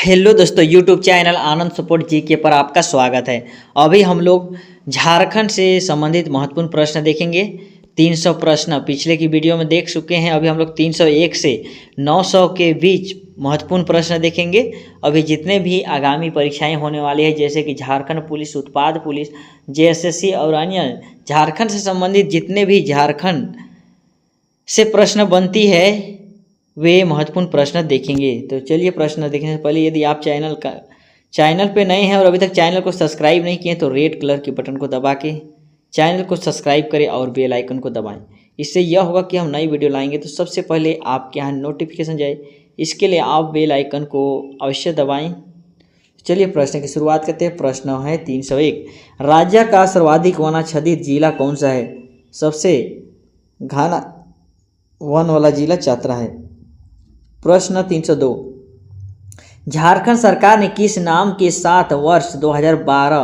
Hello दोस्तों, YouTube channel आनंद support GK पर आपका स्वागत है। अभी हम लोग झारखंड से संबंधित महत्वपूर्ण प्रश्न देखेंगे। 300 प्रश्न पिछले की वीडियो में देख चुके हैं। अभी हम लोग 301 से 900 के बीच महत्वपूर्ण प्रश्न देखेंगे। अभी जितने भी आगामी परीक्षाएं होने वाली है, जैसे कि झारखंड पुलिस, उत्पाद पुलिस, जेएसएससी और अन्य झारखंड से संबंधित जितने भी झारखंड से प्रश्न बनती है वे महत्वपूर्ण प्रश्न देखेंगे। तो चलिए प्रश्न देखने से पहले यदि आप चैनल पे नए हैं और अभी तक चैनल को सब्सक्राइब नहीं किए तो रेड कलर के बटन को दबा के चैनल को सब्सक्राइब करें और बेल आइकन को दबाएं। इससे यह होगा कि हम नई वीडियो लाएंगे तो सबसे पहले आपके यहाँ नोटिफिकेशन जाए। इसके लिए आप बेल आइकन को अवश्य दबाएं। चलिए प्रश्न की शुरुआत करते हैं। प्रश्न है 301, राज्य का सर्वाधिक वनाच्छादित जिला कौन सा है? सबसे घना वन वाला जिला चतरा है। प्रश्न 302, झारखंड सरकार ने किस नाम के साथ वर्ष 2012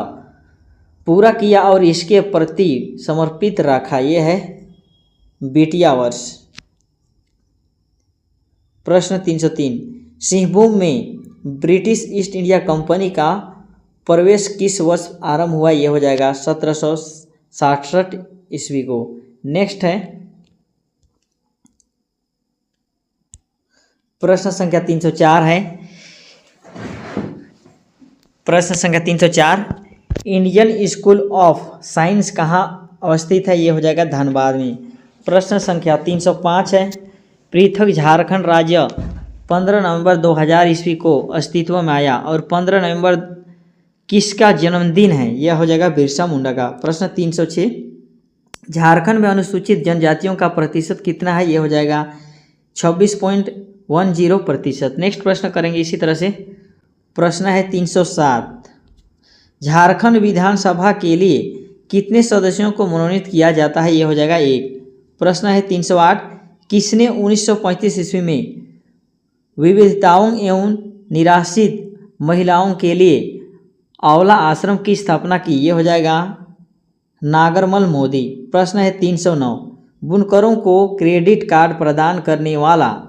पूरा किया और इसके प्रति समर्पित रखा? यह है बेटिया वर्ष। प्रश्न 303, सिंहभूम में ब्रिटिश ईस्ट इंडिया कंपनी का प्रवेश किस वर्ष आरंभ हुआ? यह हो जाएगा 1767 ईस्वी को। नेक्स्ट है प्रश्न संख्या 304 है। प्रश्न संख्या 304, इंडियन स्कूल ऑफ साइंस कहाँ अवस्थित है? ये हो जाएगा धनबाद में। प्रश्न संख्या 305 है, पृथक झारखंड राज्य 15 नवंबर 2000 ईस्वी को अस्तित्व में आया और 15 नवंबर किसका जन्मदिन है? यह हो जाएगा बिरसा मुंडा का। प्रश्न 306, झारखंड में अनुसूचित जनजातियों का प्रतिशत कितना है? यह हो जाएगा 26.10%। नेक्स्ट प्रश्न करेंगे इसी तरह से। प्रश्न है 307, झारखंड विधानसभा के लिए कितने सदस्यों को मनोनीत किया जाता है? यह हो जाएगा 1। प्रश्न है 308, किसने 1935 ईस्वी में विविधताओं एवं निराश्रित महिलाओं के लिए आंवला आश्रम की स्थापना की? यह हो जाएगा नागरमल मोदी। प्रश्न है 309, बुनकरों को क्रेडिट कार्ड प्रदान करने वाला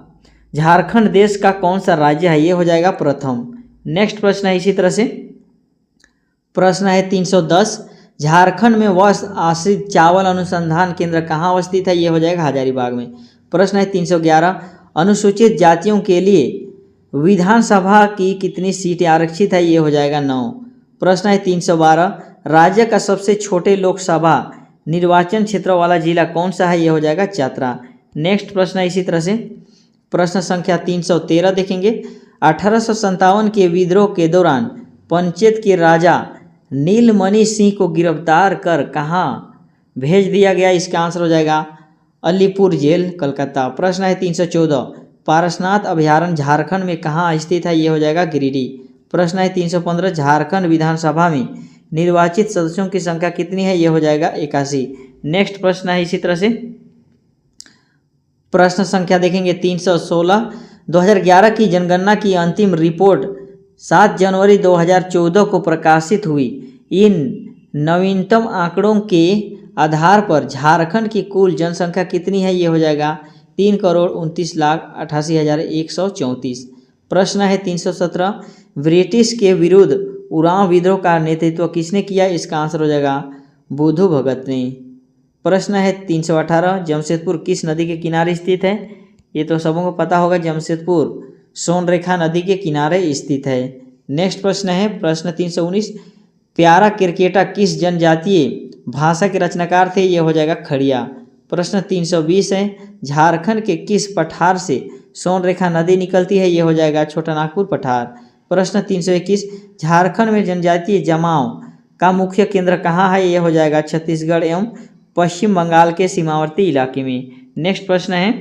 झारखंड देश का कौन सा राज्य है? ये हो जाएगा प्रथम। नेक्स्ट प्रश्न है इसी तरह से। प्रश्न है 310, झारखंड में वस्त्र आश्रित चावल अनुसंधान केंद्र कहाँ अवस्थित है? ये हो जाएगा हजारीबाग में। प्रश्न है 311, अनुसूचित जातियों के लिए विधानसभा की कितनी सीटें आरक्षित है? ये हो जाएगा 9। प्रश्न है 312, राज्य का सबसे छोटे लोकसभा निर्वाचन क्षेत्र वाला जिला कौन सा है? ये हो जाएगा चतरा। नेक्स्ट प्रश्न है इसी तरह से। प्रश्न संख्या 313 देखेंगे, 1857 के विद्रोह के दौरान पंचायत के राजा नीलमणि सिंह को गिरफ्तार कर कहाँ भेज दिया गया? इसका आंसर हो जाएगा अलीपुर जेल, कलकत्ता। प्रश्न है 314, पारसनाथ अभयारण्य झारखंड में कहाँ स्थित है? ये हो जाएगा गिरिडीह। प्रश्न है 315, झारखंड विधानसभा में निर्वाचित सदस्यों की संख्या कितनी है? ये हो जाएगा 81। नेक्स्ट प्रश्न है इसी तरह से। प्रश्न संख्या देखेंगे 316, 2011 की जनगणना की अंतिम रिपोर्ट 7 जनवरी 2014 को प्रकाशित हुई। इन नवीनतम आंकड़ों के आधार पर झारखंड की कुल जनसंख्या कितनी है? ये हो जाएगा 3,29,88,134। प्रश्न है 317, ब्रिटिश के विरुद्ध उरांव विद्रोह का नेतृत्व किसने किया? इसका आंसर हो जाएगा बुद्धू भगत ने। प्रश्न है 318, जमशेदपुर किस नदी के किनारे स्थित है? ये तो सबों को पता होगा, जमशेदपुर सोनरेखा नदी के किनारे स्थित है। नेक्स्ट प्रश्न है प्रश्न 319, प्यारा क्रिकेटा किस जनजातीय भाषा के रचनाकार थे? ये हो जाएगा खड़िया। प्रश्न 320 है, झारखंड के किस पठार से सोनरेखा नदी निकलती है? ये हो जाएगा छोटा नागपुर पठार। प्रश्न 321, झारखंड में जनजातीय जमाव का मुख्य केंद्र कहाँ है? ये हो जाएगा छत्तीसगढ़ एवं पश्चिम बंगाल के सीमावर्ती इलाके में। नेक्स्ट प्रश्न है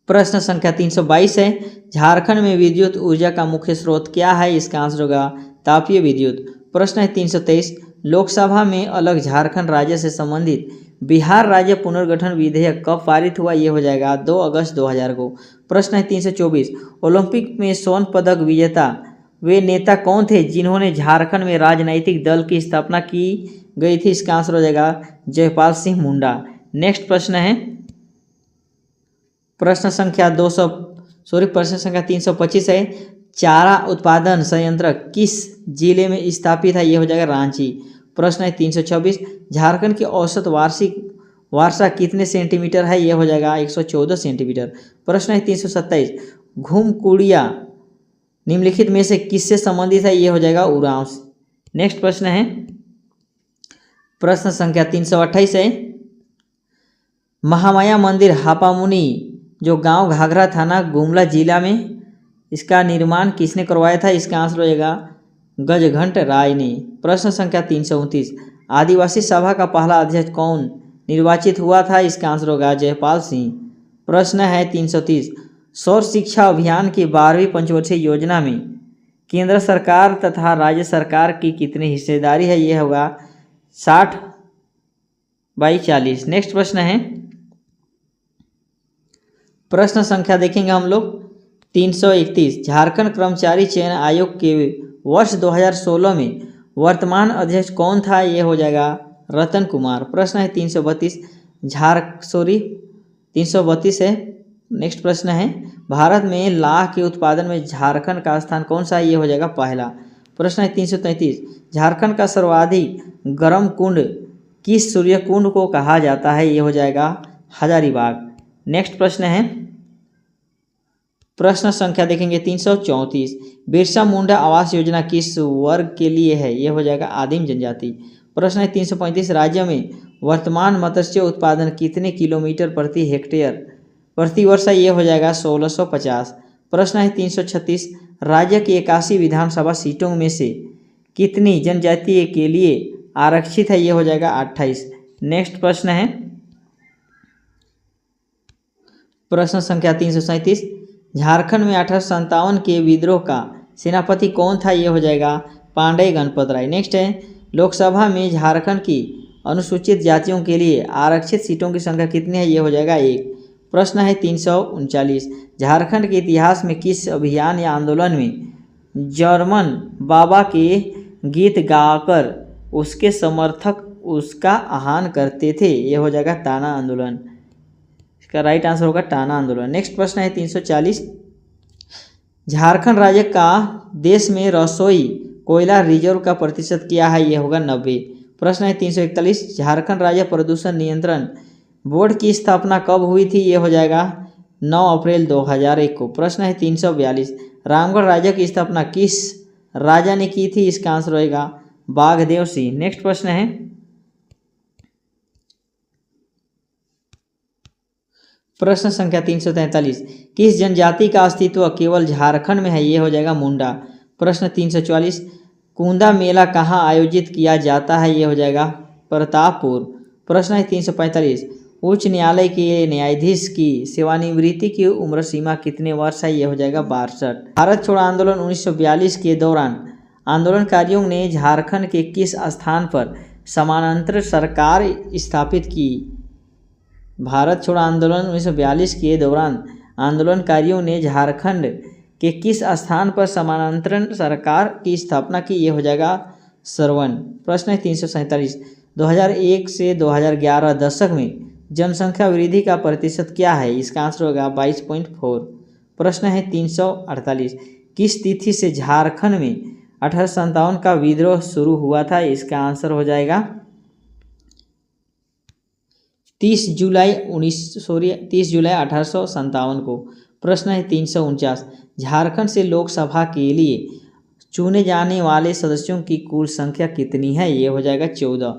प्रश्न संख्या 322 है, झारखंड में विद्युत ऊर्जा का मुख्य स्रोत क्या है? इसका आंसर होगा तापीय विद्युत। प्रश्न है 323, लोकसभा में अलग झारखंड राज्य से संबंधित बिहार राज्य पुनर्गठन विधेयक कब पारित हुआ? ये हो जाएगा 2 अगस्त 2000 को। प्रश्न है 324, ओलंपिक में स्वर्ण पदक विजेता वे नेता कौन थे जिन्होंने झारखंड में राजनीतिक दल की स्थापना की गई थी? इसका आंसर हो जाएगा जयपाल सिंह मुंडा। नेक्स्ट प्रश्न है प्रश्न संख्या 325 है, चारा उत्पादन संयंत्र किस जिले में स्थापित है? ये हो जाएगा रांची। प्रश्न है 326, झारखंड की औसत वार्षिक वर्षा कितने सेंटीमीटर है? ये हो जाएगा 114 सेंटीमीटर। प्रश्न है 327, घुमकुड़िया निम्नलिखित में से किससे संबंधित है? ये हो जाएगा उरांस। नेक्स्ट प्रश्न है प्रश्न संख्या 328 है, महामाया मंदिर हापामुनी जो गांव घाघरा थाना गुमला जिला में, इसका निर्माण किसने करवाया था? इसका आंसर हो जाएगा गजघंट राय ने। प्रश्न संख्या 329, आदिवासी सभा का पहला अध्यक्ष कौन निर्वाचित हुआ था? इसका आंसर होगा जयपाल सिंह। प्रश्न है 330, सौर शिक्षा अभियान की 12वीं पंचवर्षीय योजना में केंद्र सरकार तथा राज्य सरकार की कितनी हिस्सेदारी है? ये होगा 60/40। नेक्स्ट प्रश्न है प्रश्न संख्या देखेंगे हम लोग 331, झारखंड कर्मचारी चयन आयोग के वर्ष 2016 में वर्तमान अध्यक्ष कौन था? ये हो जाएगा रतन कुमार। प्रश्न है 332, 332 है। नेक्स्ट प्रश्न है, भारत में लाख के उत्पादन में झारखंड का स्थान कौन सा है? ये हो जाएगा पहला। प्रश्न है 333, झारखंड का सर्वाधिक गर्म कुंड किस सूर्य कुंड को कहा जाता है? ये हो जाएगा हजारीबाग। नेक्स्ट प्रश्न है प्रश्न संख्या देखेंगे 334, बिरसा मुंडा आवास योजना किस वर्ग के लिए है? ये हो जाएगा आदिम जनजाति। प्रश्न है 335, राज्य में वर्तमान मत्स्य उत्पादन कितने किलोमीटर प्रति हेक्टेयर प्रति वर्ष है? ये हो जाएगा 1650। प्रश्न है 336, राज्य की 81 विधानसभा सीटों में से कितनी जनजातीय के लिए आरक्षित है? ये हो जाएगा 28। नेक्स्ट प्रश्न है प्रश्न संख्या 337, झारखंड में 1857 के विद्रोह का सेनापति कौन था? ये हो जाएगा पांडे गणपत राय। नेक्स्ट है, लोकसभा में झारखंड की अनुसूचित जातियों के लिए आरक्षित सीटों की संख्या कितनी है? ये हो जाएगा 1। प्रश्न है 339, झारखंड के इतिहास में किस अभियान या आंदोलन में जर्मन बाबा के गीत गाकर उसके समर्थक उसका आह्वान करते थे? ये हो जाएगा ताना आंदोलन। इसका राइट आंसर होगा ताना आंदोलन। नेक्स्ट प्रश्न है 340, झारखंड राज्य का देश में रसोई कोयला रिजर्व का प्रतिशत क्या है? ये होगा 90। प्रश्न है 341, झारखंड राज्य प्रदूषण नियंत्रण बोर्ड की स्थापना कब हुई थी? ये हो जाएगा 9 अप्रैल 2001 को। प्रश्न है 342, रामगढ़ राज्य की स्थापना किस राजा ने की थी? इसका आंसर होगा बाघदेव सिंह। नेक्स्ट प्रश्न है प्रश्न संख्या 343, किस जनजाति का अस्तित्व केवल झारखंड में है? ये हो जाएगा मुंडा। प्रश्न 344, कुंदा मेला कहाँ आयोजित किया जाता है? ये हो जाएगा प्रतापपुर। प्रश्न है 345, उच्च न्यायालय के न्यायाधीश की सेवानिवृत्ति की उम्र सीमा कितने वर्ष है? ये हो जाएगा 62। भारत छोड़ो आंदोलन 1942 के दौरान आंदोलनकारियों ने झारखंड के किस स्थान पर समानांतर सरकार स्थापित की? भारत छोड़ो आंदोलन 1942 के दौरान आंदोलनकारियों ने झारखंड के किस स्थान पर समानांतर सरकार की स्थापना की? ये हो जाएगा सरवन। प्रश्न है 347, 2001 से 2011 दशक में जनसंख्या वृद्धि का प्रतिशत क्या है? इसका आंसर होगा 22.4। प्रश्न है 348, किस तिथि से झारखंड में 1857 का विद्रोह शुरू हुआ था? इसका आंसर हो जाएगा 30 जुलाई 1857 को। प्रश्न है 349, झारखंड से लोकसभा के लिए चुने जाने वाले सदस्यों की कुल संख्या कितनी है? ये हो जाएगा 14।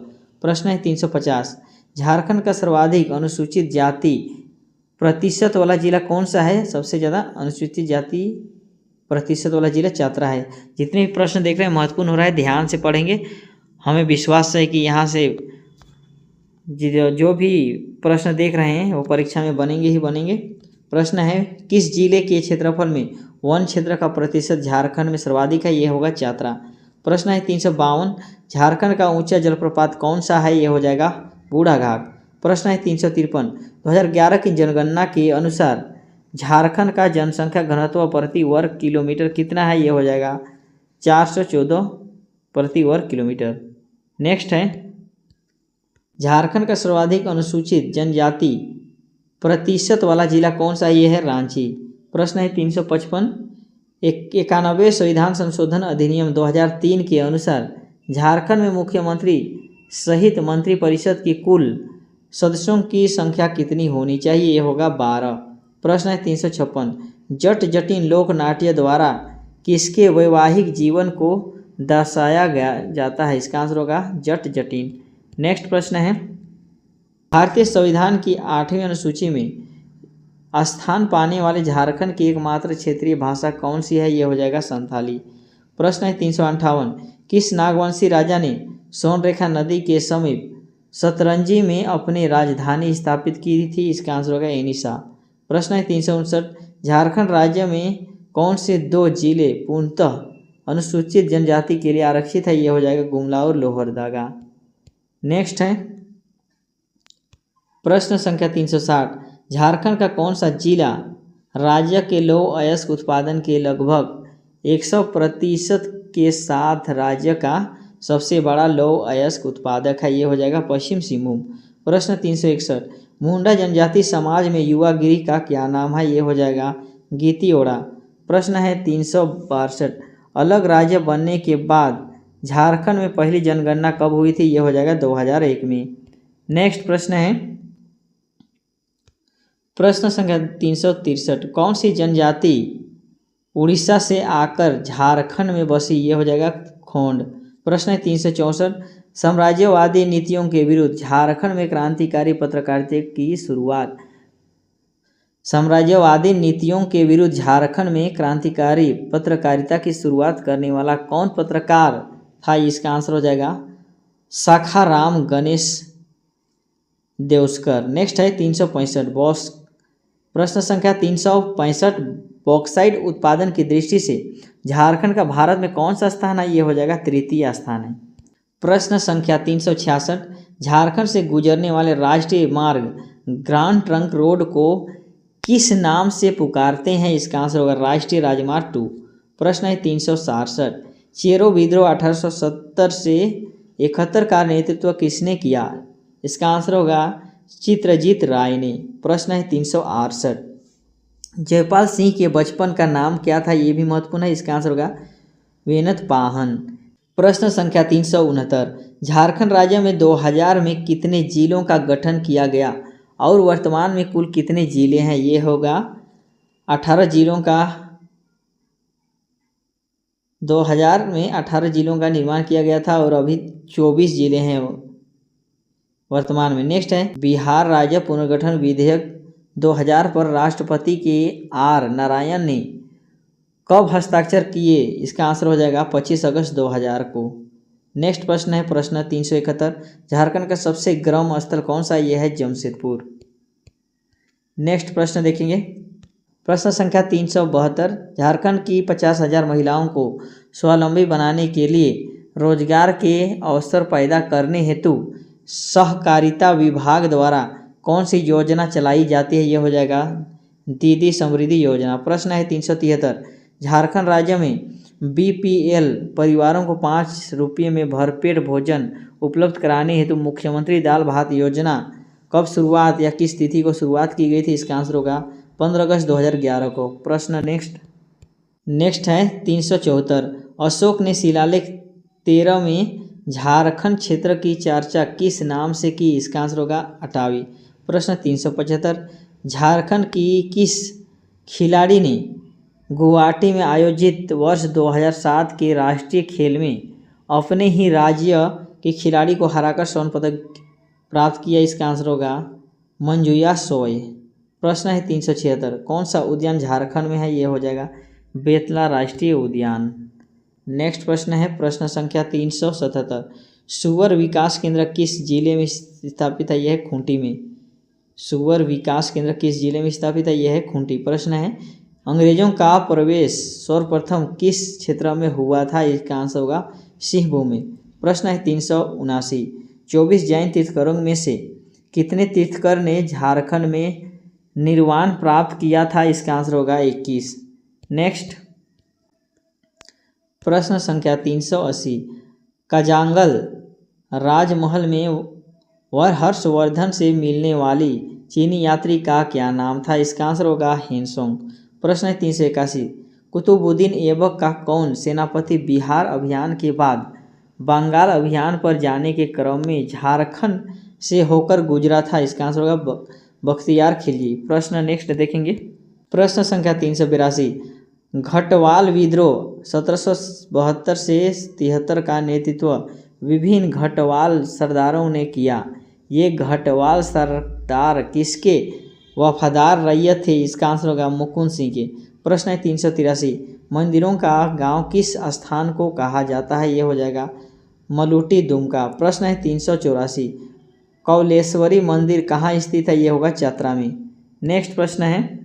प्रश्न है 350, झारखंड का सर्वाधिक अनुसूचित जाति प्रतिशत वाला जिला कौन सा है? सबसे ज़्यादा अनुसूचित जाति प्रतिशत वाला जिला चतरा है। जितने भी प्रश्न देख रहे हैं महत्वपूर्ण हो रहा है, ध्यान से पढ़ेंगे। हमें विश्वास है कि यहाँ से जो भी प्रश्न देख रहे हैं वो परीक्षा में बनेंगे ही बनेंगे। प्रश्न है, किस जिले के क्षेत्रफल में वन क्षेत्र का प्रतिशत झारखंड में सर्वाधिक है? ये होगा चतरा। प्रश्न है 352, झारखंड का ऊंचा जलप्रपात कौन सा है? ये हो जाएगा बूढ़ाघाट। प्रश्न है 353, 2011 की जनगणना के अनुसार झारखंड का जनसंख्या घनत्व प्रति वर्ग किलोमीटर कितना है? ये हो जाएगा 414 प्रति वर्ग किलोमीटर। नेक्स्ट है, झारखंड का सर्वाधिक अनुसूचित जनजाति प्रतिशत वाला जिला कौन सा? ये है रांची। प्रश्न है 355, 91 संविधान संशोधन अधिनियम 2003 के अनुसार झारखंड में मुख्यमंत्री सहित मंत्रिपरिषद की कुल सदस्यों की संख्या कितनी होनी चाहिए? ये होगा 12। प्रश्न है 356, जट जटिन लोक नाट्य द्वारा किसके वैवाहिक जीवन को दर्शाया गया जाता है? इसका आंसर होगा जट जटिन। नेक्स्ट प्रश्न है, भारतीय संविधान की 8वीं अनुसूची में स्थान पाने वाले झारखंड की एकमात्र क्षेत्रीय भाषा कौन सी है? ये हो जाएगा संथाली। प्रश्न है 358, किस नागवंशी राजा ने सोनरेखा नदी के समीप सतरंजी में अपनी राजधानी स्थापित की थी? इसका आंसर होगा एनिसा। प्रश्न है 359, झारखंड राज्य में कौन से 2 जिले पूर्णतः अनुसूचित जनजाति के लिए आरक्षित है? ये हो जाएगा गुमला और लोहरदगा। नेक्स्ट है प्रश्न संख्या 360, झारखंड का कौन सा जिला राज्य के लौह अयस्क उत्पादन के लगभग 100% के साथ राज्य का सबसे बड़ा लौह अयस्क उत्पादक है? ये हो जाएगा पश्चिम सिंहभूम। प्रश्न 361, मुंडा जनजाति समाज में युवा गिरी का क्या नाम है? ये हो जाएगा गीती ओड़ा। प्रश्न है 362, अलग राज्य बनने के बाद झारखंड में पहली जनगणना कब हुई थी? ये हो जाएगा 2001 में। नेक्स्ट प्रश्न है प्रश्न संख्या 363, कौन सी जनजाति उड़ीसा से आकर झारखंड में बसी? ये हो जाएगा खोंड। प्रश्न है 364, साम्राज्यवादी नीतियों के विरुद्ध झारखंड में क्रांतिकारी पत्रकारिता की शुरुआत। साम्राज्यवादी नीतियों के विरुद्ध झारखंड में क्रांतिकारी पत्रकारिता की शुरुआत करने वाला कौन पत्रकार था? इसका आंसर हो जाएगा शाखाराम गणेश देवस्कर। नेक्स्ट है 365, प्रश्न संख्या 365, बॉक्साइट उत्पादन की दृष्टि से झारखंड का भारत में कौन सा स्थान है? ये हो जाएगा तृतीय स्थान है। प्रश्न संख्या 366, झारखंड से गुजरने वाले राष्ट्रीय मार्ग ग्रांड ट्रंक रोड को किस नाम से पुकारते हैं? इसका आंसर होगा राष्ट्रीय राजमार्ग 2। प्रश्न है 367, चेरो विद्रोह 1870 से 71 का नेतृत्व किसने किया? इसका आंसर होगा चित्रजीत राय ने। प्रश्न है 368, जयपाल सिंह के बचपन का नाम क्या था? ये भी महत्वपूर्ण है। इसका आंसर होगा वेनत पाहन। प्रश्न संख्या 369, झारखंड राज्य में 2000 में कितने जिलों का गठन किया गया और वर्तमान में कुल कितने जिले हैं? ये होगा 18 जिलों का। 2000 में 18 जिलों का निर्माण किया गया था और अभी 24 जिले हैं वर्तमान में। नेक्स्ट है, बिहार राज्य पुनर्गठन विधेयक 2000 पर राष्ट्रपति के आर नारायण ने कब हस्ताक्षर किए? इसका आंसर हो जाएगा 25 अगस्त 2000 को। नेक्स्ट प्रश्न है प्रश्न 371, झारखंड का सबसे गर्म स्थल कौन सा? यह है जमशेदपुर। नेक्स्ट प्रश्न देखेंगे, प्रश्न संख्या 372, झारखंड की 50,000 महिलाओं को स्वावलंबी बनाने के लिए रोजगार के अवसर पैदा करने हेतु सहकारिता विभाग द्वारा कौन सी योजना चलाई जाती है? ये हो जाएगा दीदी समृद्धि योजना। प्रश्न है 373, झारखंड राज्य में बीपीएल परिवारों को 5 रुपये में भरपेट भोजन उपलब्ध कराने हेतु मुख्यमंत्री दाल भात योजना कब शुरुआत या किस तिथि को शुरुआत की गई थी? इसका आंसर होगा 15 अगस्त 2011 को। प्रश्न नेक्स्ट है 374, अशोक ने शिलालेख 13 में झारखंड क्षेत्र की चर्चा किस नाम से की? इसका आंसर होगा अटावी। प्रश्न 375, झारखंड की किस खिलाड़ी ने गुवाहाटी में आयोजित वर्ष 2007 के राष्ट्रीय खेल में अपने ही राज्य के खिलाड़ी को हराकर स्वर्ण पदक प्राप्त किया? इसका आंसर होगा मंजूया सोय। प्रश्न है 376, कौन सा उद्यान झारखंड में है? ये हो जाएगा बेतला राष्ट्रीय उद्यान। नेक्स्ट प्रश्न है प्रश्न संख्या 377, सुअर विकास केंद्र किस जिले में स्थापित है? यह है खूंटी में। सुअर विकास केंद्र किस जिले में स्थापित है? यह है खूंटी। प्रश्न है, अंग्रेजों का प्रवेश सर्वप्रथम किस क्षेत्र में हुआ था? इसका आंसर होगा सिंहभूम में। प्रश्न है 379, 24 जैन तीर्थंकरों में से कितने तीर्थंकर ने झारखंड में निर्वाण प्राप्त किया था? इसका आंसर होगा 21। नेक्स्ट प्रश्न संख्या 380, कजांगल राजमहल में हर्षवर्धन से मिलने वाली चीनी यात्री का क्या नाम था? इसका आंसर होगा हेनसोंग। प्रश्न है 381, कुतुबुद्दीन ऐबक का कौन सेनापति बिहार अभियान के बाद बंगाल अभियान पर जाने के क्रम में झारखंड से होकर गुजरा था? इसका आंसर होगा बख्तियार खिलजी। प्रश्न नेक्स्ट देखेंगे। प्रश्न संख्या 382, घटवाल विद्रोह 1772 से 73 का नेतृत्व विभिन्न घटवाल सरदारों ने किया। ये घटवाल सरदार किसके वफादार रैयत थे? इसका आंसर होगा मुकुंद सिंह के। प्रश्न है 383, मंदिरों का गांव किस स्थान को कहा जाता है? ये हो जाएगा मलूटी दुमका। प्रश्न है 384, कौलेश्वरी मंदिर कहाँ स्थित है? ये होगा चतरा में। नेक्स्ट प्रश्न है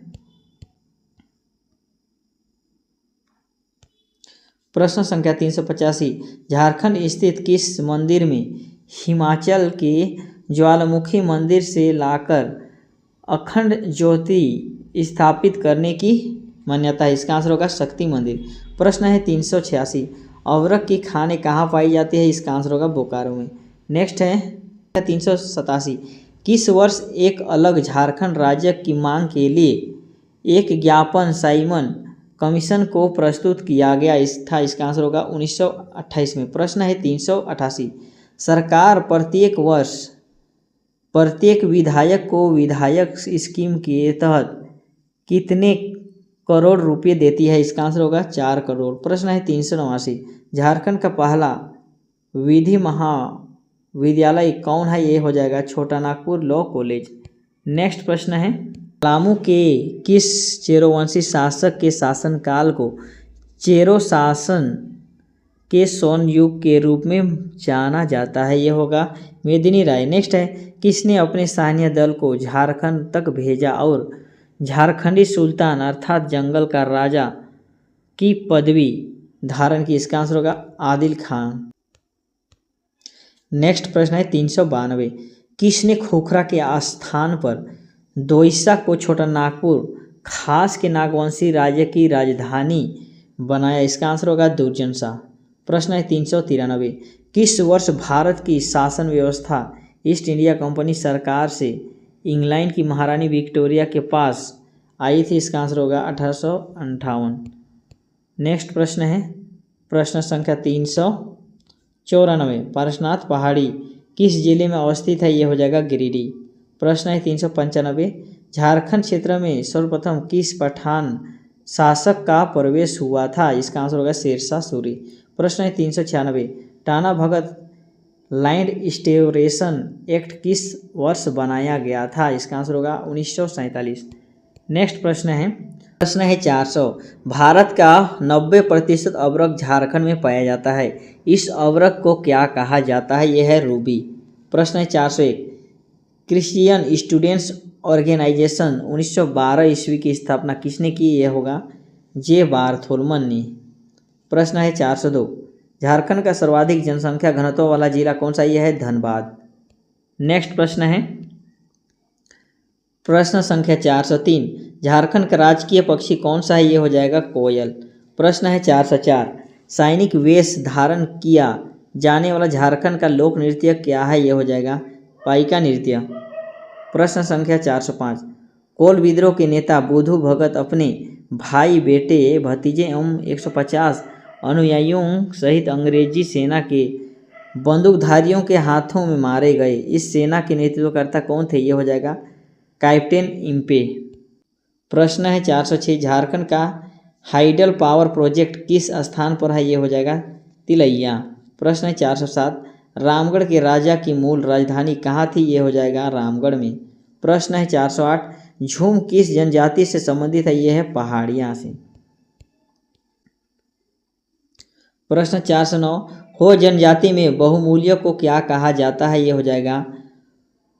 प्रश्न संख्या 385, झारखंड स्थित किस मंदिर में हिमाचल के ज्वालामुखी मंदिर से लाकर अखंड ज्योति स्थापित करने की मान्यता है? इसका आंसर होगा शक्ति मंदिर। प्रश्न है 386, अवरक की खाने कहाँ पाई जाती है? इसका आंसर होगा बोकारो में। नेक्स्ट है 387, किस वर्ष एक अलग झारखंड राज्य की मांग के लिए एक ज्ञापन साइमन कमीशन को प्रस्तुत किया गया था? इसका आंसर होगा 1928 में। प्रश्न है 388, सरकार प्रत्येक वर्ष प्रत्येक विधायक को विधायक स्कीम के तहत कितने करोड़ रुपए देती है? इसका आंसर होगा 4 करोड़। प्रश्न है 389, झारखंड का पहला विधि महाविद्यालय कौन है? ये हो जाएगा छोटा नागपुर लॉ कॉलेज। नेक्स्ट प्रश्न है पलामू के किस चेरोवंशी शासक के शासनकाल को चेरो शासन के स्वर्ण युग के रूप में जाना जाता है? ये होगा मेदिनी राय। नेक्स्ट है किसने अपने सैन्य दल को झारखंड तक भेजा और झारखंडी सुल्तान अर्थात जंगल का राजा की पदवी धारण की? इसका आंसर होगा आदिल खान। नेक्स्ट प्रश्न है 392, किसने खोखरा के स्थान पर दोईसा को छोटा नागपुर खास के नागवंशी राज्य की राजधानी बनाया? इसका आंसर होगा दुर्जन शाह। प्रश्न है 393, किस वर्ष भारत की शासन व्यवस्था ईस्ट इंडिया कंपनी सरकार से इंग्लैंड की महारानी विक्टोरिया के पास आई थी? इसका आंसर होगा 1858। नेक्स्ट प्रश्न है प्रश्न संख्या 394, पारसनाथ पहाड़ी किस जिले में अवस्थित है? ये हो जाएगा गिरिडीह। प्रश्न है 395, झारखंड क्षेत्र में सर्वप्रथम किस पठान शासक का प्रवेश हुआ था? इसका आंसर होगा शेरशाह सूरी। प्रश्न है 396, Tana Bhagat land restoration act किस वर्ष बनाया गया था? इसका आंसर होगा 1947। नेक्स्ट प्रश्न है 400, भारत का 90% अवरक झारखंड में पाया जाता है। इस अवरक को क्या कहा जाता है? यह है रूबी। प्रश्न है 401, क्रिश्चियन स्टूडेंट्स ऑर्गेनाइजेशन 1912 ईस्वी की स्थापना किसने की? यह होगा जे बार्थोलमन ने। प्रश्न है 402, झारखंड का सर्वाधिक जनसंख्या घनत्व वाला जिला कौन सा? यह है धनबाद। नेक्स्ट प्रश्न है प्रश्न संख्या 403, झारखंड का राजकीय पक्षी कौन सा है? ये हो जाएगा कोयल। प्रश्न है 404, सैनिक वेश धारण किया जाने वाला झारखंड का लोक नृत्य क्या है? ये हो जाएगा पाइका नृत्य। प्रश्न संख्या 405, कोल विद्रोह के नेता बुधु भगत अपने भाई बेटे भतीजे एवं 150 अनुयायियों सहित अंग्रेजी सेना के बंदूकधारियों के हाथों में मारे गए। इस सेना के नेतृत्वकर्ता कौन थे? ये हो जाएगा कैप्टन इम्पे। प्रश्न है 406, झारखंड का हाइडल पावर प्रोजेक्ट किस स्थान पर है? ये हो जाएगा तिलैया। प्रश्न है 407, रामगढ़ के राजा की मूल राजधानी कहाँ थी? ये हो जाएगा रामगढ़ में। प्रश्न है 408, झूम किस जनजाति से संबंधित है? यह है पहाड़िया से। प्रश्न 409, हो जनजाति में बहुमूल्य को क्या कहा जाता है? ये हो जाएगा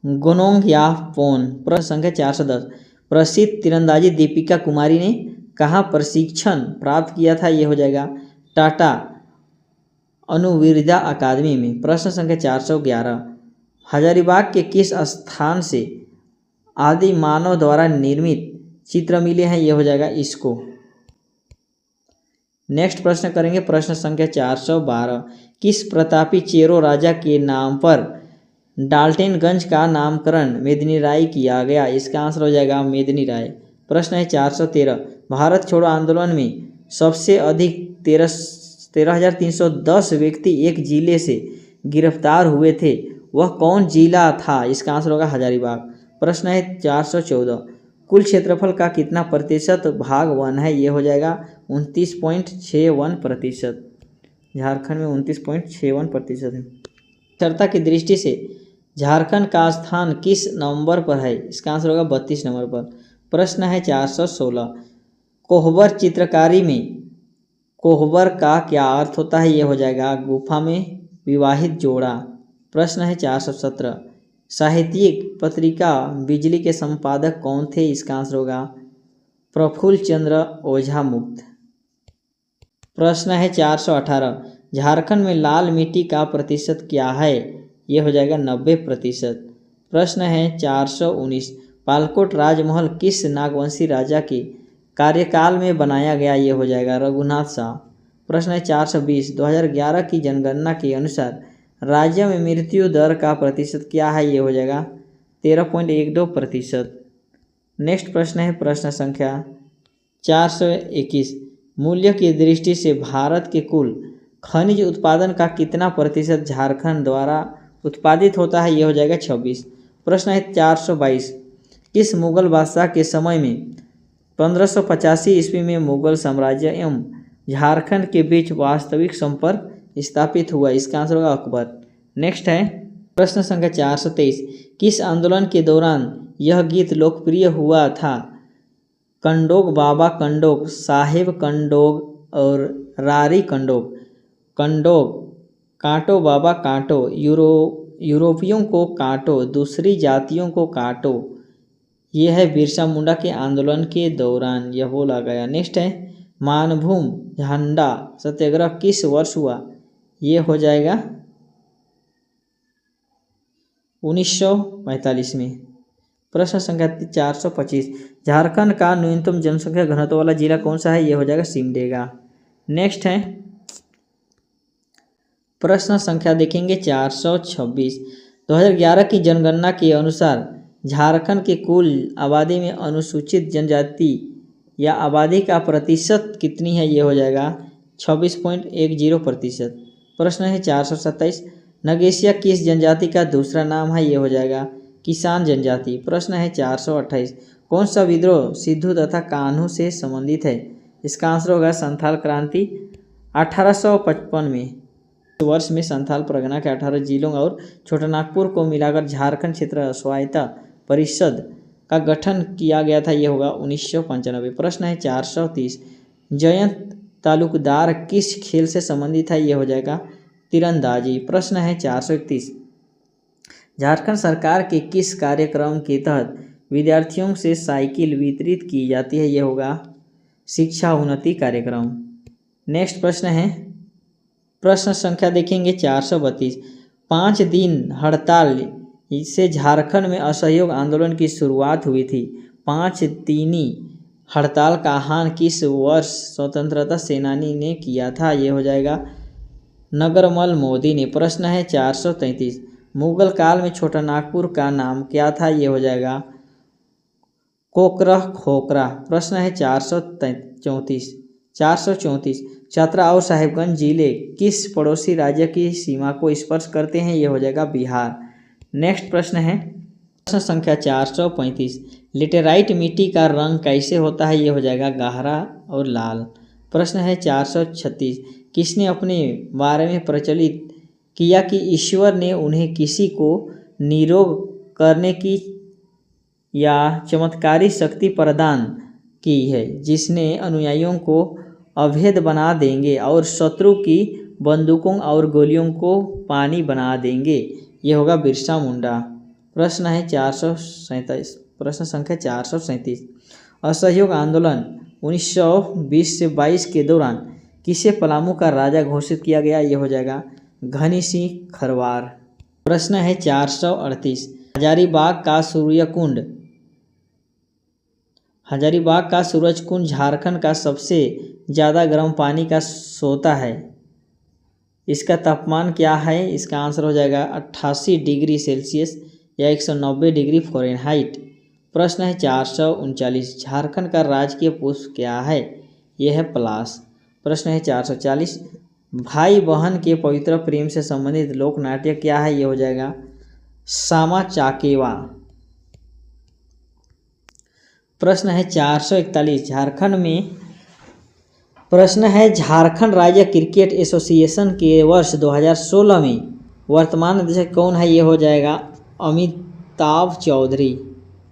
गोनोंग या पोन। प्रश्न संख्या 410, प्रसिद्ध तीरंदाजी दीपिका कुमारी ने कहाँ प्रशिक्षण प्राप्त किया था? ये हो जाएगा टाटा अनुविद्या अकादमी में। प्रश्न संख्या 411, हजारीबाग के किस स्थान से आदि मानव द्वारा निर्मित चित्र मिले हैं? ये हो जाएगा इसको। नेक्स्ट प्रश्न करेंगे प्रश्न संख्या 412, किस प्रतापी चेरो राजा के नाम पर डाल्टनगंज का नामकरण मेदिनी राय किया गया? इसका आंसर हो जाएगा मेदिनी राय। प्रश्न है 413, भारत छोड़ो आंदोलन में सबसे अधिक 13,310 व्यक्ति एक जिले से गिरफ्तार हुए थे, वह कौन जिला था? इसका आंसर होगा हजारीबाग। प्रश्न है 414, कुल क्षेत्रफल का कितना प्रतिशत भाग वन है? ये हो जाएगा 29.61%। झारखंड में 29.61% है। साक्षरता की दृष्टि से झारखंड का स्थान किस नंबर पर है? इसका आंसर होगा 32 नंबर पर। प्रश्न है 416, कोहबर चित्रकारी में कोहबर का क्या अर्थ होता है? ये हो जाएगा गुफा में विवाहित जोड़ा। प्रश्न है 417, साहित्यिक पत्रिका बिजली के संपादक कौन थे? इसका आंसर होगा प्रफुल्ल चंद्र ओझा मुक्त। प्रश्न है 418, झारखंड में लाल मिट्टी का प्रतिशत क्या है? ये हो जाएगा 90%। प्रश्न है 419, पालकोट राजमहल किस नागवंशी राजा के कार्यकाल में बनाया गया? ये हो जाएगा रघुनाथ शाह। प्रश्न है 420, 2011 की जनगणना के अनुसार राज्य में मृत्यु दर का प्रतिशत क्या है? ये हो जाएगा 13.12%। नेक्स्ट प्रश्न है प्रश्न संख्या 421, मूल्य की दृष्टि से भारत के कुल खनिज उत्पादन का कितना प्रतिशत झारखंड द्वारा उत्पादित होता है? यह हो जाएगा 26। प्रश्न है 422, किस मुगल बादशाह के समय में 1585 ईस्वी में मुगल साम्राज्य एवं झारखंड के बीच वास्तविक संपर्क स्थापित हुआ? इसका आंसर होगा अकबर। नेक्स्ट है प्रश्न संख्या 423, किस आंदोलन के दौरान यह गीत लोकप्रिय हुआ था? कंडोग बाबा कंडोग, साहेब कंडोग और रारी कंडोग। कंडोग काटो बाबा काटो, यूरोपियों को काटो, दूसरी जातियों को काटो। यह है बिरसा मुंडा के आंदोलन के दौरान यह बोला गया। नेक्स्ट है मानभूम झंडा सत्याग्रह किस वर्ष हुआ? ये हो जाएगा 1945 में। प्रश्न संख्या 425, झारखंड का न्यूनतम जनसंख्या घनत्व वाला जिला कौन सा है? ये हो जाएगा सिमडेगा। नेक्स्ट है प्रश्न संख्या देखेंगे 426, 2011 की जनगणना के अनुसार झारखंड की कुल आबादी में अनुसूचित जनजाति या आबादी का प्रतिशत कितनी है? ये हो जाएगा 26.10%। प्रश्न है 427, नगेशिया किस जनजाति का दूसरा नाम है? ये हो जाएगा किसान जनजाति। प्रश्न है 428, कौन सा विद्रोह सिद्धू तथा कान्हू से संबंधित है? इसका आंसर होगा संथाल क्रांति 1855 में। वर्ष में संथाल परगना के 18 जिलों और छोटानागपुर को मिलाकर झारखंड क्षेत्र स्वायत्ता परिषद का गठन किया गया था। यह होगा 1995। प्रश्न है 430, जयंत तालुकदार किस खेल से संबंधित है? यह हो जाएगा तीरंदाजी। प्रश्न है 431, झारखंड सरकार के किस कार्यक्रम के तहत विद्यार्थियों से साइकिल वितरित की जाती है? यह होगा शिक्षा उन्नति कार्यक्रम। नेक्स्ट प्रश्न है प्रश्न संख्या देखेंगे 432, 5 दिन हड़ताल से झारखंड में असहयोग आंदोलन की शुरुआत हुई थी। 5 दिनी हड़ताल का आह्वान किस वर्ष स्वतंत्रता सेनानी ने किया था? ये हो जाएगा नगरमल मोदी ने। प्रश्न है 433, मुगल काल में छोटा नागपुर का नाम क्या था? ये हो जाएगा कोकरह खोकरा। प्रश्न है 434, चतरा और साहिबगंज जिले किस पड़ोसी राज्य की सीमा को स्पर्श करते हैं? ये हो जाएगा बिहार। नेक्स्ट प्रश्न है प्रश्न संख्या 435, लेटेराइट मिट्टी का रंग कैसे होता है? ये हो जाएगा गहरा और लाल। प्रश्न है 436, किसने अपने बारे में प्रचलित किया कि ईश्वर ने उन्हें किसी को निरोग करने की या चमत्कारी शक्ति प्रदान की है, जिसने अनुयायियों को अभेद बना देंगे और शत्रु की बंदूकों और गोलियों को पानी बना देंगे? ये होगा बिरसा मुंडा। प्रश्न है 437, प्रश्न संख्या 437, असहयोग आंदोलन 1920 से 22 के दौरान किसे पलामू का राजा घोषित किया गया? ये हो जाएगा घनी सिंह खरवार। प्रश्न है 438, हजारीबाग का सूरज कुंड झारखंड का सबसे ज़्यादा गर्म पानी का सोता है। इसका तापमान क्या है? इसका आंसर हो जाएगा 88 डिग्री सेल्सियस या 190 डिग्री फ़ारेनहाइट। प्रश्न है 439, झारखंड का राजकीय पुष्प क्या है? ये है पलाश। प्रश्न है 440, भाई बहन के पवित्र प्रेम से संबंधित लोक नाट्य क्या है? ये हो जाएगा सामा चाकेवा। प्रश्न है 441, झारखंड राज्य क्रिकेट एसोसिएशन के वर्ष 2016 में वर्तमान अध्यक्ष कौन है? ये हो जाएगा अमिताभ चौधरी।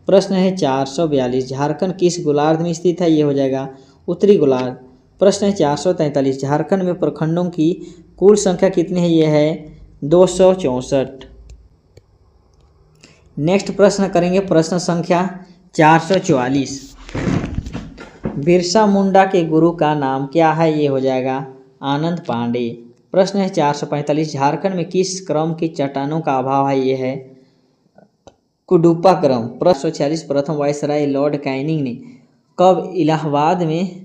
प्रश्न है 442, झारखंड किस गोलार्ध में स्थित है? ये हो जाएगा उत्तरी गोलार्ध। प्रश्न है 443, झारखंड में प्रखंडों की कुल संख्या कितनी है? ये है 264। नेक्स्ट प्रश्न करेंगे प्रश्न संख्या 444, बिरसा मुंडा के गुरु का नाम क्या है? ये हो जाएगा आनंद पांडे। प्रश्न है 445, झारखंड में किस क्रम की चट्टानों का अभाव है? ये है कुडुपा क्रम। प्रश्न 146, प्रथम वायसराय लॉर्ड कैनिंग ने कब इलाहाबाद में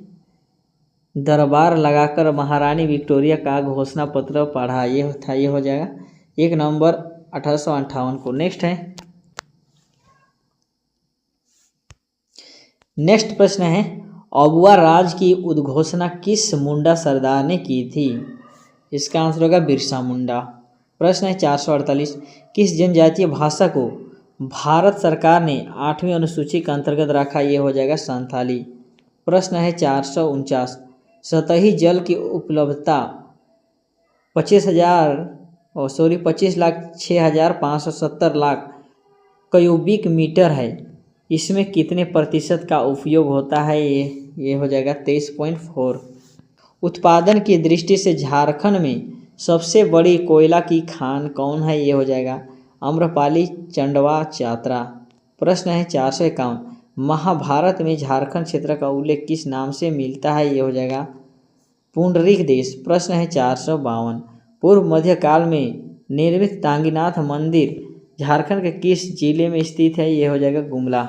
दरबार लगाकर महारानी विक्टोरिया का घोषणा पत्र पढ़ा? ये हो जाएगा 1 नवंबर 1858 को। नेक्स्ट प्रश्न है, अबुआ राज की उद्घोषणा किस मुंडा सरदार ने की थी? इसका आंसर होगा बिरसा मुंडा। प्रश्न है 448, किस जनजातीय भाषा को भारत सरकार ने 8वीं अनुसूची के अंतर्गत रखा? ये हो जाएगा संथाली। प्रश्न है 449, सतही जल की उपलब्धता 25,06,570 लाख क्यूबिक मीटर है। इसमें कितने प्रतिशत का उपयोग होता है? ये हो जाएगा 23.4। उत्पादन की दृष्टि से झारखंड में सबसे बड़ी कोयला की खान कौन है? ये हो जाएगा अम्रपाली चंडवा चात्रा। प्रश्न है 451, महाभारत में झारखंड क्षेत्र का उल्लेख किस नाम से मिलता है? ये हो जाएगा पुंडरीक देश। प्रश्न है 452, पूर्व मध्यकाल में निर्मित तांगीनाथ मंदिर झारखंड के किस जिले में स्थित है? ये हो जाएगा गुमला।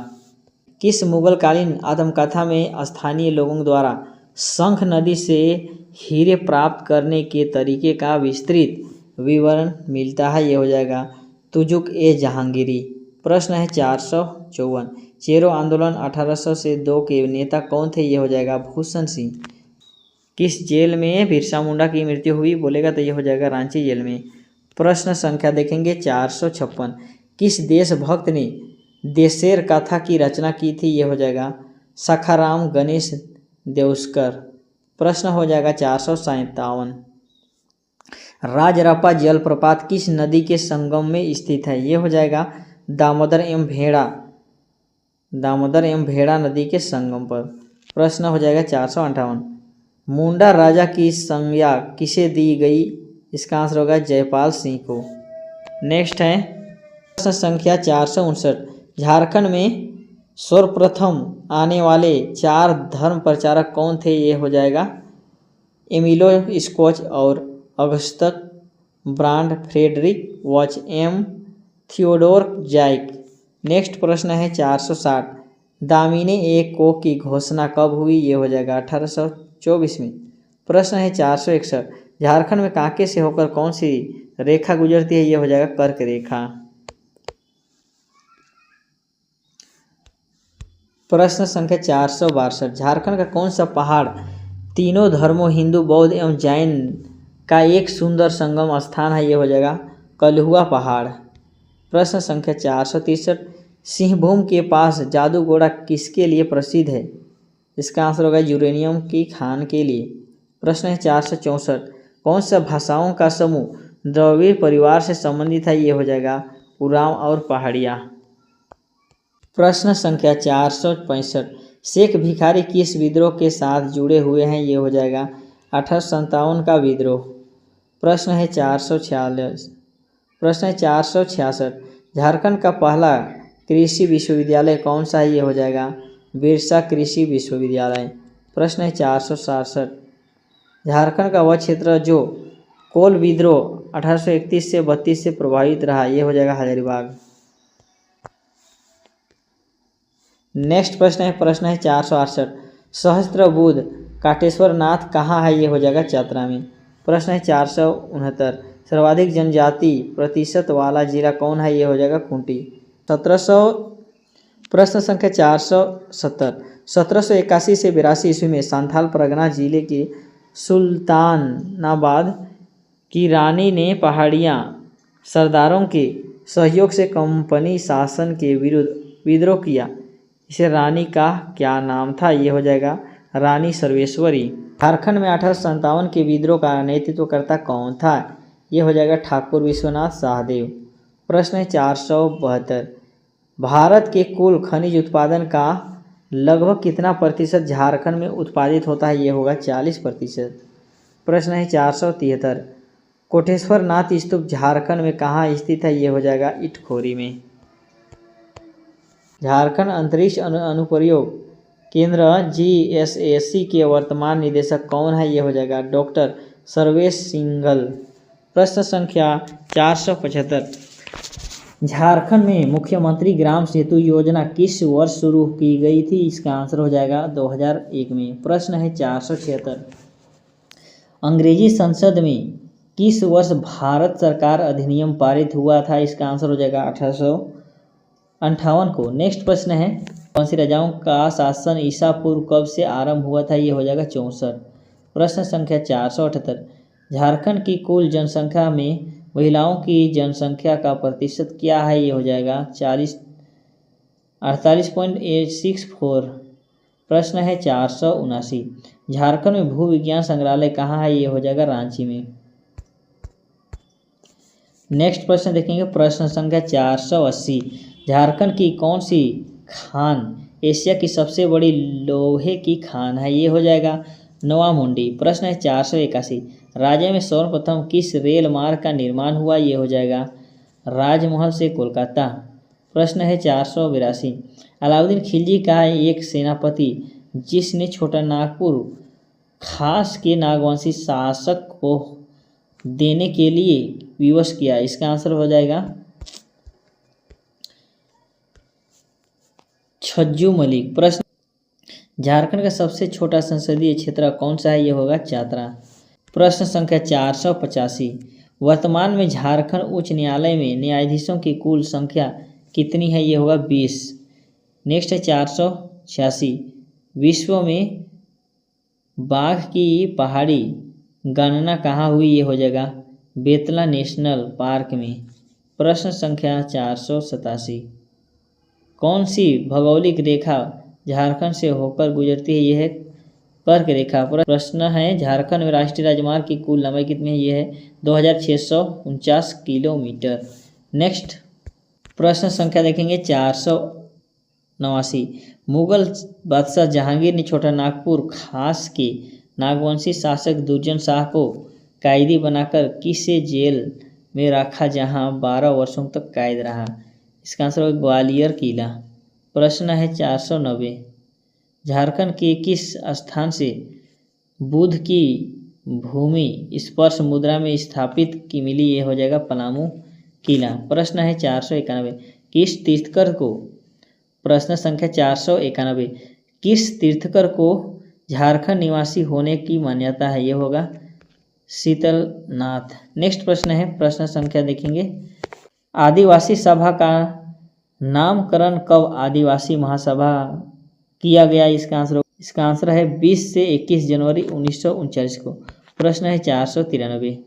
किस मुगलकालीन आत्मकथा में स्थानीय लोगों द्वारा शंख नदी से हीरे प्राप्त करने के तरीके का विस्तृत विवरण मिलता है? ये हो जाएगा तुजुक ए जहांगीरी। प्रश्न है 454, चेरो आंदोलन 1800 से 2 के नेता कौन थे? ये हो जाएगा भूषण सिंह। किस जेल में बिरसा मुंडा की मृत्यु हुई बोलेगा तो ये हो जाएगा रांची जेल में। प्रश्न संख्या देखेंगे 456, किस देशभक्त ने देशेर कथा की रचना की थी? ये हो जाएगा सखाराम गणेश देउस्कर। प्रश्न हो जाएगा 457, राजरप्पा जलप्रपात किस नदी के संगम में स्थित है? ये हो जाएगा दामोदर एवं भेड़ा नदी के संगम पर। प्रश्न हो जाएगा 458, मुंडा राजा की संज्ञा किसे दी गई? इसका आंसर होगा जयपाल सिंह को। नेक्स्ट है प्रश्न संख्या 459, झारखंड में सर्वप्रथम आने वाले 4 धर्म प्रचारक कौन थे? ये हो जाएगा एमिलो स्कॉच और अगस्तक ब्रांड फ्रेडरिक वॉच एम थियोडोर जाइक। नेक्स्ट प्रश्न है 460, दामिनी ए को की घोषणा कब हुई? ये हो जाएगा 1824 में। प्रश्न है 461, झारखंड में कांके से होकर कौन सी रेखा गुजरती है? ये हो जाएगा कर्क रेखा। प्रश्न संख्या 462, झारखंड का कौन सा पहाड़ तीनों धर्मों हिंदू बौद्ध एवं जैन का एक सुंदर संगम स्थान है? ये हो जाएगा कलहुआ पहाड़। प्रश्न संख्या 463, सिंहभूम के पास जादू घोड़ा किसके लिए प्रसिद्ध है? इसका आंसर होगा यूरेनियम की खान के लिए। प्रश्न है 464, कौन सा भाषाओं का समूह द्रविड़ परिवार से संबंधित है? ये हो जाएगा उरांव और पहाड़िया। प्रश्न संख्या 465, शेख भिखारी किस विद्रोह के साथ जुड़े हुए हैं? ये हो जाएगा 1857 का विद्रोह। प्रश्न है 466, झारखंड का पहला कृषि विश्वविद्यालय कौन सा है? ये हो जाएगा बिरसा कृषि विश्वविद्यालय। प्रश्न है 467, झारखंड का वह क्षेत्र जो कोल विद्रोह 1831 से 32 से प्रभावित रहा? ये हो जाएगा हजारीबाग। नेक्स्ट प्रश्न है 468, सहस्त्रबुद्ध काटेश्वर नाथ कहाँ है? ये हो जाएगा चतरा में। प्रश्न है 469, सर्वाधिक जनजाति प्रतिशत वाला जिला कौन है? ये हो जाएगा खूंटी। 1700। प्रश्न संख्या 470, 1781 से 82 ईस्वी में संथाल परगना जिले के सुल्तानाबाद की रानी ने पहाड़ियाँ सरदारों के सहयोग से कंपनी शासन के विरुद्ध विद्रोह किया। इसे रानी का क्या नाम था? ये हो जाएगा रानी सर्वेश्वरी। झारखंड में 1857 के विद्रोह का नेतृत्वकर्ता कौन था? ये हो जाएगा ठाकुर विश्वनाथ शाहदेव। प्रश्न है 472। भारत के कुल खनिज उत्पादन का लगभग कितना प्रतिशत झारखंड में उत्पादित होता है? ये होगा 40%। प्रश्न है 473। कोटेश्वर नाथ स्तूप झारखंड में कहाँ स्थित है? ये हो जाएगा इटखोरी में। झारखंड अंतरिक्ष अनुप्रयोग केंद्र GSAC के वर्तमान निदेशक कौन है? ये हो जाएगा डॉक्टर सर्वेश सिंघल। प्रश्न संख्या 475। झारखंड में मुख्यमंत्री ग्राम सेतु योजना किस वर्ष शुरू की गई थी? इसका आंसर हो जाएगा 2001 में। प्रश्न है 476। अंग्रेजी संसद में किस वर्ष भारत सरकार अधिनियम पारित हुआ था? इसका आंसर हो जाएगा 1858 को। नेक्स्ट प्रश्न है कौन सी राजाओं का शासन ईसा पूर्व कब से आरंभ हुआ था? ये हो जाएगा 64। प्रश्न संख्या 478। झारखंड की कुल जनसंख्या में महिलाओं की जनसंख्या का प्रतिशत क्या है? ये हो जाएगा 48.864। प्रश्न है 479। झारखंड में भू विज्ञान संग्रहालय कहाँ है? ये हो जाएगा रांची में। नेक्स्ट प्रश्न देखेंगे प्रश्न संख्या 480। झारखंड की कौन सी खान एशिया की सबसे बड़ी लोहे की खान है? ये हो जाएगा नोवामुंडी। प्रश्न है 481। राज्य में सर्वप्रथम किस रेल मार्ग का निर्माण हुआ? ये हो जाएगा राजमहल से कोलकाता। प्रश्न है 482। अलाउद्दीन खिलजी का एक सेनापति जिसने छोटा नागपुर खास के नागवंशी शासक को देने के लिए विवश किया। इसका आंसर हो जाएगा छज्जू मलिक। प्रश्न झारखंड का सबसे छोटा संसदीय क्षेत्र कौन सा है? ये होगा चातरा। प्रश्न संख्या 485। वर्तमान में झारखंड उच्च न्यायालय में न्यायाधीशों की कुल संख्या कितनी है? ये होगा 20। नेक्स्ट है 486। विश्व में बाघ की पहाड़ी गणना कहाँ हुई? ये हो जाएगा बेतला नेशनल पार्क में। प्रश्न संख्या 487। कौन सी भौगोलिक रेखा झारखंड से होकर गुजरती है? यह है कर्क रेखा। प्रश्न है झारखंड में राष्ट्रीय राजमार्ग की कुल लंबाई कितनी है? यह है 2649 किलोमीटर। नेक्स्ट प्रश्न संख्या देखेंगे 489। मुगल बादशाह जहांगीर ने छोटा नागपुर खास के नागवंशी शासक दुर्जन शाह को कैदी बनाकर किसे जेल में रखा जहां 12 वर्षों तक कैद रहा? इसका आंसर होगा ग्वालियर किला। प्रश्न है 490। झारखंड के किस स्थान से बुद्ध की भूमि स्पर्श मुद्रा में स्थापित की मिली? ये हो जाएगा पलामू किला। प्रश्न है 491। किस तीर्थकर को प्रश्न संख्या 491। किस तीर्थकर को झारखंड निवासी होने की मान्यता है? ये होगा शीतलनाथ। नेक्स्ट प्रश्न है प्रश्न संख्या देखेंगे आदिवासी सभा का नामकरण कब आदिवासी महासभा किया गया? इसका आंसर है 20 से 21 जनवरी 1939 को। प्रश्न है 493।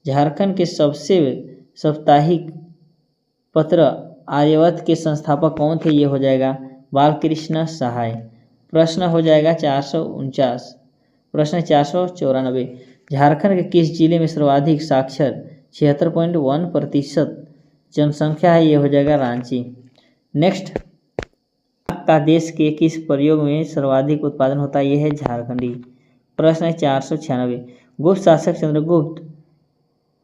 झारखंड के सबसे साप्ताहिक पत्र आर्यावर्त के संस्थापक कौन थे? ये हो जाएगा बालकृष्ण सहाय। प्रश्न हो जाएगा 449। प्रश्न 494। झारखंड के किस जिले में सर्वाधिक साक्षर 76.1% जनसंख्या है? ये हो जाएगा रांची। नेक्स्ट का देश के किस प्रयोग में सर्वाधिक उत्पादन होता है? ये है झारखंडी। प्रश्न है 496। गुप्त शासक चंद्रगुप्त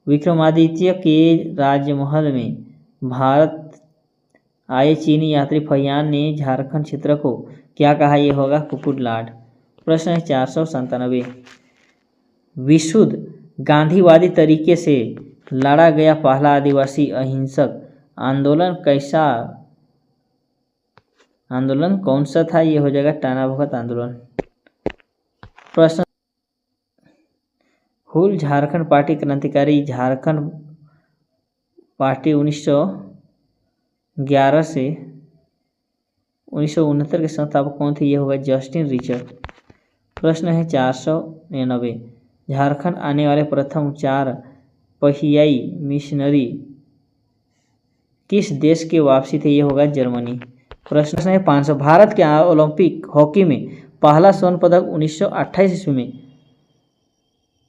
विक्रमादित्य के राजमहल में भारत आए चीनी यात्री फहियान ने झारखंड क्षेत्र को क्या कहा? ये होगा कुकुटलाट। प्रश्न है 497। विशुद्ध गांधीवादी तरीके से लड़ा गया पहला आदिवासी अहिंसक आंदोलन कौन सा था? ये हो जाएगा टाना भगत आंदोलन। प्रश्न हुल झारखंड पार्टी क्रांतिकारी झारखंड पार्टी 1911 से 1969 के संस्थापक कौन थे? ये होगा जस्टिन रिचर्ड। प्रश्न है 490, झारखंड आने वाले प्रथम 4 पहियाई मिशनरी किस देश के वापसी थे? ये होगा जर्मनी। प्रश्न है 500, भारत के ओलंपिक हॉकी में पहला स्वर्ण पदक 1928 ईस्वी में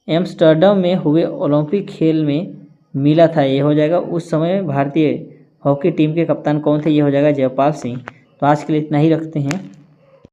एम्स्टर्डम में हुए ओलंपिक खेल में मिला था। ये हो जाएगा उस समय भारतीय हॉकी टीम के कप्तान कौन थे? ये हो जाएगा जयपाल सिंह। तो आज के लिए इतना ही रखते हैं।